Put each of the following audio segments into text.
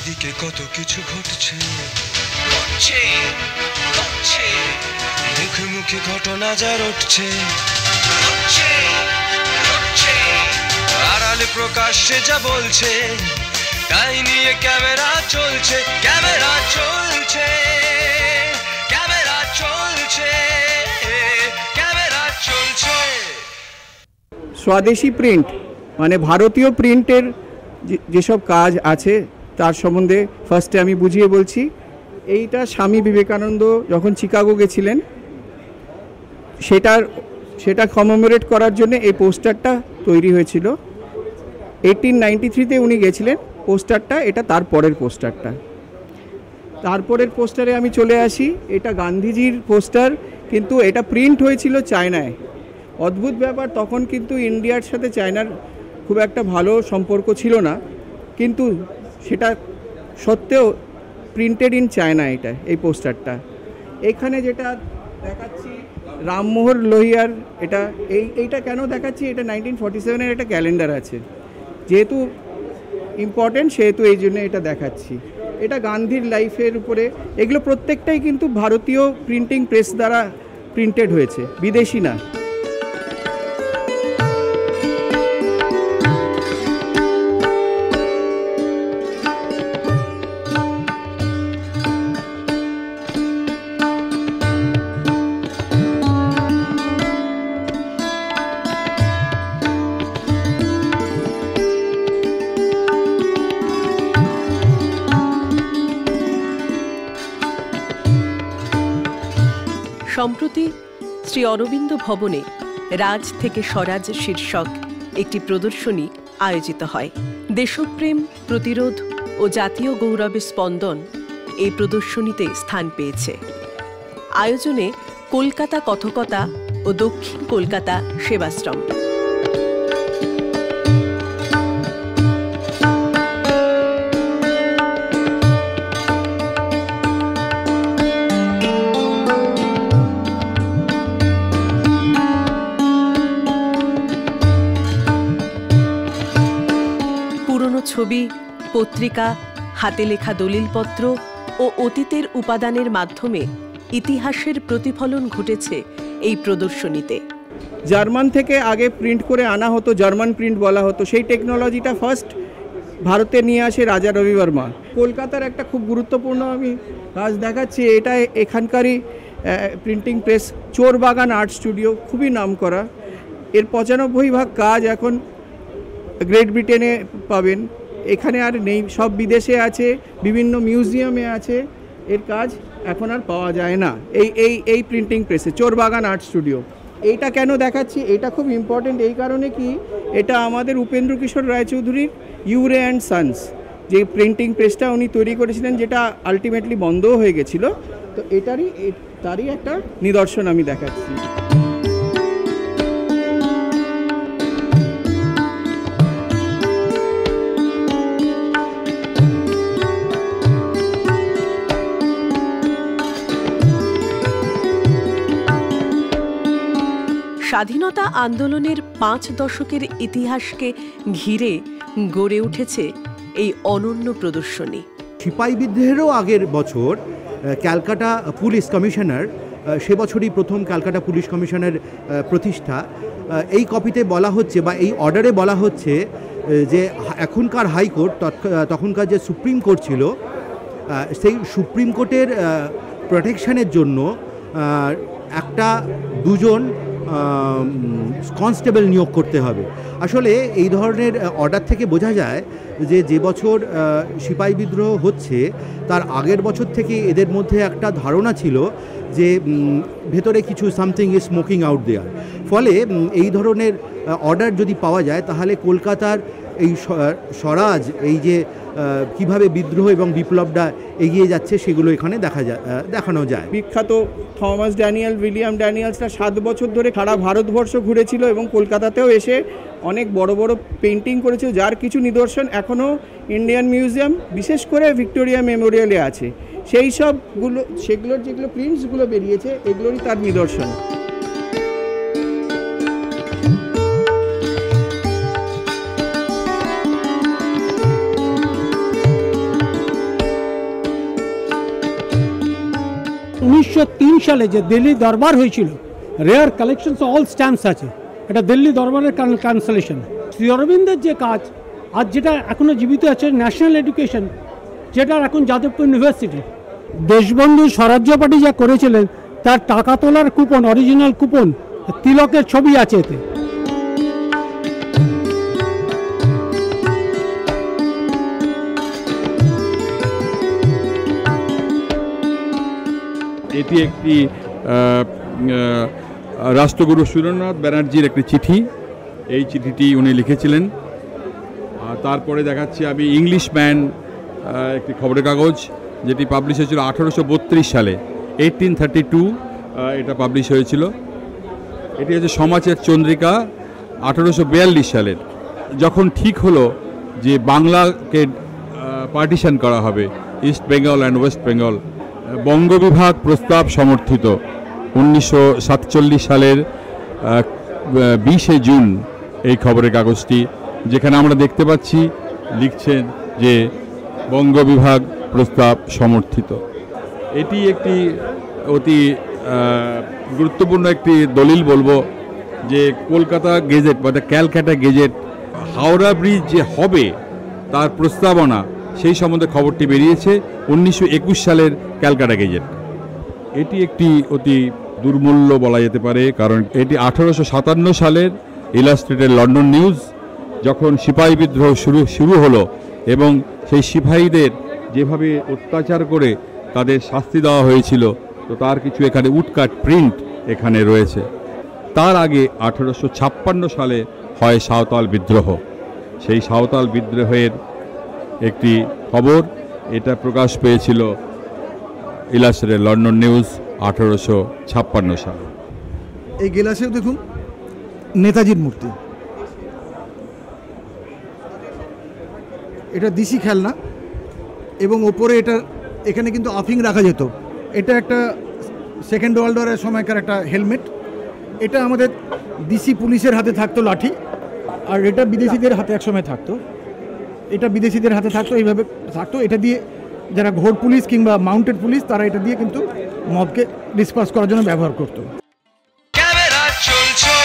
চারিদিকে কত কিছু ঘটছে, মুখে মুখে ঘটনা যা রটছে, আড়ালে প্রকাশ্যে যা বলছে, তাই নিয়ে ক্যামেরা চলছে, ক্যামেরা চলছে, ক্যামেরা চলছে, ক্যামেরা চলছে। স্বদেশী প্রিন্ট মানে ভারতীয় প্রিন্টের যেসব কাজ আছে তার সম্বন্ধে ফার্স্টে আমি বুঝিয়ে বলছি। এইটা স্বামী বিবেকানন্দ যখন চিকাগো গেছিলেন সেটা কমেমোরেট করার জন্য এই পোস্টারটা তৈরি হয়েছিল। 1893-তে উনি গেছিলেন। পোস্টারটা এটা তারপরের পোস্টারটা। তারপরের পোস্টারে আমি চলে আসি, এটা গান্ধীজির পোস্টার, কিন্তু এটা প্রিন্ট হয়েছিল চায়নায়। অদ্ভুত ব্যাপার, তখন কিন্তু ইন্ডিয়ার সাথে চায়নার খুব একটা ভালো সম্পর্ক ছিল না, কিন্তু সেটা সত্ত্বেও প্রিন্টেড ইন চায়না এটা, এই পোস্টারটা। এখানে যেটা দেখাচ্ছি রামমোহন লোহিয়ার, এইটা কেন দেখাচ্ছি, এটা 1947-এর একটা ক্যালেন্ডার আছে, যেহেতু ইম্পর্টেন্ট সেহেতু এই জন্য এটা দেখাচ্ছি। এটা গান্ধীর লাইফের উপরে, এগুলো প্রত্যেকটাই কিন্তু ভারতীয় প্রিন্টিং প্রেস দ্বারা প্রিন্টেড হয়েছে, বিদেশি না। সম্প্রতি শ্রী অরবিন্দ ভবনে রাজ থেকে স্বরাজ শীর্ষক একটি প্রদর্শনী আয়োজিত হয়। দেশপ্রেম, প্রতিরোধ ও জাতীয় গৌরবের স্পন্দন এই প্রদর্শনীতে স্থান পেয়েছে। আয়োজনে কলকাতা কথকতা ও দক্ষিণ কলকাতা সেবাশ্রম। ছবি, পত্রিকা, হাতে লেখা দলিলপত্র ও অতীতের উপাদানের মাধ্যমে ইতিহাসের প্রতিফলন ঘটেছে এই প্রদর্শনীতে। জার্মান থেকে আগে প্রিন্ট করে আনা হতো, জার্মান প্রিন্ট বলা হতো, সেই টেকনোলজিটা ফার্স্ট ভারতে নিয়ে আসে রাজা রবিবর্মা। কলকাতার একটা খুব গুরুত্বপূর্ণ আমি কাজ দেখাচ্ছি, এটা এখানকারই printing press Chorbagan art studio, খুবই নামকরা। এর 95% কাজ এখন গ্রেট ব্রিটেনে পাবেন, এখানে আর নেই, সব বিদেশে আছে, বিভিন্ন মিউজিয়ামে আছে। এর কাজ এখন আর পাওয়া যায় না এই প্রিন্টিং প্রেসে, চোরবাগান আর্ট স্টুডিও। এইটা কেন দেখাচ্ছি, এটা খুব ইম্পর্টেন্ট এই কারণে কি, এটা আমাদের উপেন্দ্র কিশোর রায়চৌধুরীর ইউরে অ্যান্ড সানস যে প্রিন্টিং প্রেসটা উনি তৈরি করেছিলেন, যেটা আলটিমেটলি বন্ধও হয়ে গেছিলো, তো তারই একটা নিদর্শন আমি দেখাচ্ছি। স্বাধীনতা আন্দোলনের 5 দশকের ইতিহাসকে ঘিরে গড়ে উঠেছে এই অনন্য প্রদর্শনী। সিপাহী বিদ্রোহেরও আগের বছর ক্যালকাটা পুলিশ কমিশনার, সে বছরই প্রথম ক্যালকাটা পুলিশ কমিশনের প্রতিষ্ঠা। এই কপিতে বলা হচ্ছে বা এই অর্ডারে বলা হচ্ছে যে এখনকার হাইকোর্ট, তখনকার যে সুপ্রিম কোর্ট ছিল, সেই সুপ্রিম কোর্টের প্রোটেকশনের জন্য দুজন কনস্টেবল নিয়োগ করতে হবে। আসলে এই ধরনের অর্ডার থেকে বোঝা যায় যে বছর সিপাহী বিদ্রোহ হচ্ছে তার আগের বছর থেকে এদের মধ্যে একটা ধারণা ছিল যে ভেতরে কিছু something is smoking out there. ফলে এই ধরনের অর্ডার যদি পাওয়া যায় তাহলে কলকাতার এই স্বরাজ, এই যে কিভাবে বিদ্রোহ এবং বিপ্লবটা এগিয়ে যাচ্ছে সেগুলো এখানে দেখানো যায়। বিখ্যাত থমাস ড্যানিয়েল, উইলিয়াম ড্যানিয়েলসরা 7 বছর ধরে সারা ভারতবর্ষ ঘুরেছিল এবং কলকাতাতেও এসে অনেক বড় বড় পেন্টিং করেছিল, যার কিছু নিদর্শন এখনও ইন্ডিয়ান মিউজিয়াম, বিশেষ করে ভিক্টোরিয়া মেমোরিয়ালে আছে। সেগুলোর যেগুলো প্রিন্টসগুলো বেরিয়েছে এগুলোরই তার নিদর্শন। 1903 সালে যে দিল্লি দরবার হয়েছিল, রেয়ার কালেকশনস অল স্ট্যাম্পস আছে, এটা দিল্লি দরবারের ক্যান্সেলেশন। শ্রী অরবিন্দের যে কাজ আজ যেটা এখনও জীবিত আছে, ন্যাশনাল এডুকেশন, যেটা এখন যাদবপুর ইউনিভার্সিটি, দেশবন্ধু স্বরাজ্য পার্টি যা করেছিলেন তার টাকা তোলার কুপন, অরিজিনাল কুপন, তিলকের ছবি আছে এতে। এটি একটি রাষ্ট্রগুরু সুরেন্দ্রনাথ ব্যানার্জির একটি চিঠি। এই চিঠিটি উনি লিখেছিলেন। তারপরে দেখাচ্ছি আমি ইংলিশম্যান, একটি খবরের কাগজ, যেটি পাবলিশ হয়েছিল 1832 সালে, 1832 এটা পাবলিশ হয়েছিল। এটি হচ্ছে সমাজের চন্দ্রিকা 1842 সালের। যখন ঠিক হলো যে বাংলাকে পার্টিশন করা হবে, east Bengal and west Bengal, বঙ্গবিভাগ প্রস্তাব সমর্থিত 1947 সালের 20 জুন এই খবরের কাগজটি, যেখানে আমরা দেখতে পাচ্ছি লিখছেন যে বঙ্গবিভাগ প্রস্তাব সমর্থিত। এটি একটি অতি গুরুত্বপূর্ণ একটি দলিল বলবো যে কলকাতা গেজেট বা ক্যালকাটা গেজেট, হাওড়া ব্রিজ যে হবে তার প্রস্তাবনা, সেই সম্বন্ধে খবরটি বেরিয়েছে 1921 সালের ক্যালকাটা গেজেট। এটি একটি অতি দুর্মূল্য বলা যেতে পারে, কারণ এটি 1857 সালের ইলাস্ট্রেটেড লন্ডন নিউজ। যখন সিপাহী বিদ্রোহ শুরু হলো এবং সেই সিপাহীদের যেভাবে অত্যাচার করে তাদের শাস্তি দেওয়া হয়েছিল, তো তার কিছু এখানে উডকাট প্রিন্ট এখানে রয়েছে। তার আগে 1856 সালে হয় সাঁওতাল বিদ্রোহ। সেই সাঁওতাল বিদ্রোহের একটি খবর, এটা প্রকাশ পেয়েছিল ইলাস্ট্রেটেড লন্ডন নিউজ 1856 সালে। এই গেলাসেও দেখুন নেতাজির মূর্তি, এটা দিশি খেলনা, এবং ওপরে এখানে কিন্তু আফিং রাখা যেত। এটা একটা সেকেন্ড ওয়ার্ল্ড ওয়ারের সময়কার একটা হেলমেট। এটা আমাদের দিশি পুলিশের হাতে থাকতো লাঠি, আর এটা বিদেশিদের হাতে একসময় থাকতো। এটা বিদেশিদের হাতে থাকতো, এইভাবে থাকতো। এটা দিয়ে যারা ঘোর পুলিশ কিংবা মাউন্টেড পুলিশ, তারা এটা দিয়ে কিন্তু মবকে ডিসপার্স করার জন্য ব্যবহার করতো। ক্যামেরা চলছে।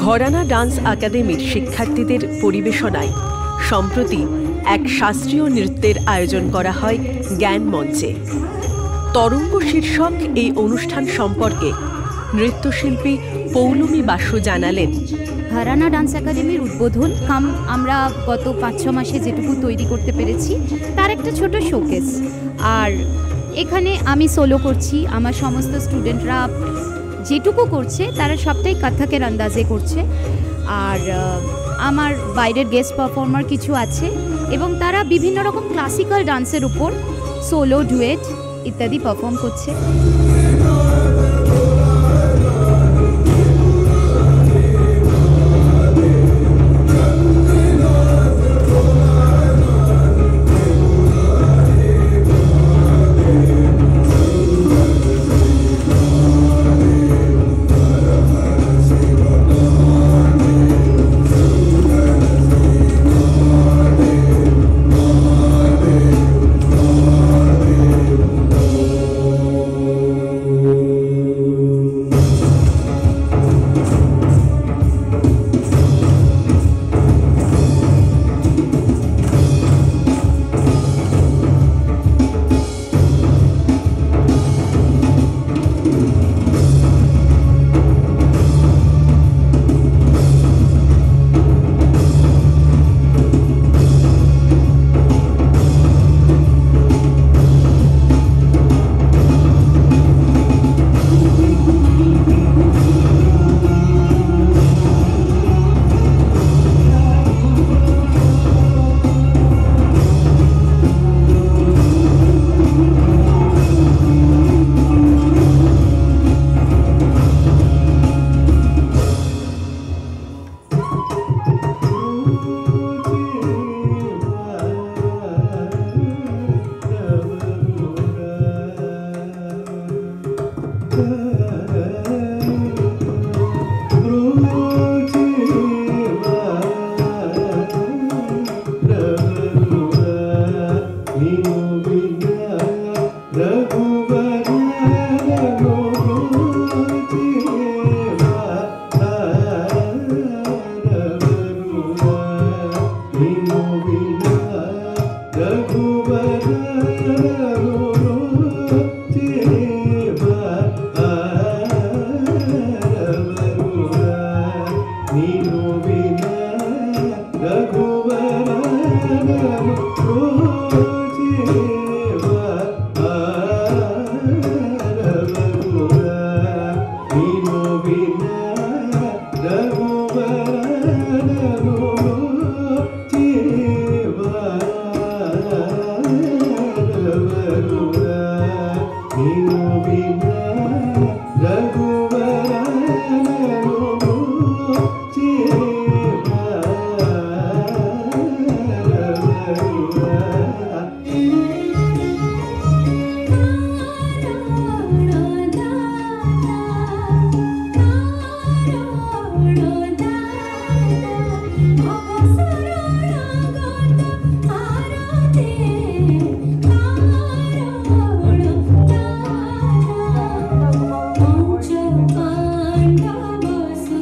ঘরানা ডান্স একাডেমির শিক্ষার্থীদের পরিবেশনায় সম্প্রতি এক শাস্ত্রীয় নৃত্যের আয়োজন করা হয় জ্ঞান মঞ্চে। তরঙ্গ শীর্ষক এই অনুষ্ঠান সম্পর্কে নৃত্যশিল্পী পৌলমী বাসু জানালেন, ঘরানা ডান্স একাডেমির উদ্বোধন আমরা গত 5-6 মাসে যেটুকু তৈরি করতে পেরেছি তার একটা ছোট শোকেস। আর এখানে আমি সোলো করছি, আমার সমস্ত স্টুডেন্টরা যেটুকু করছে তারা সবটাই কথকের আন্দাজে করছে। আর আমার বাইরের গেস্ট পারফর্মার কিছু আছে, এবং তারা বিভিন্ন রকম ক্লাসিক্যাল ডান্সের উপর সোলো, ডুয়েট ইত্যাদি পারফর্ম করছে।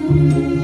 Thank you.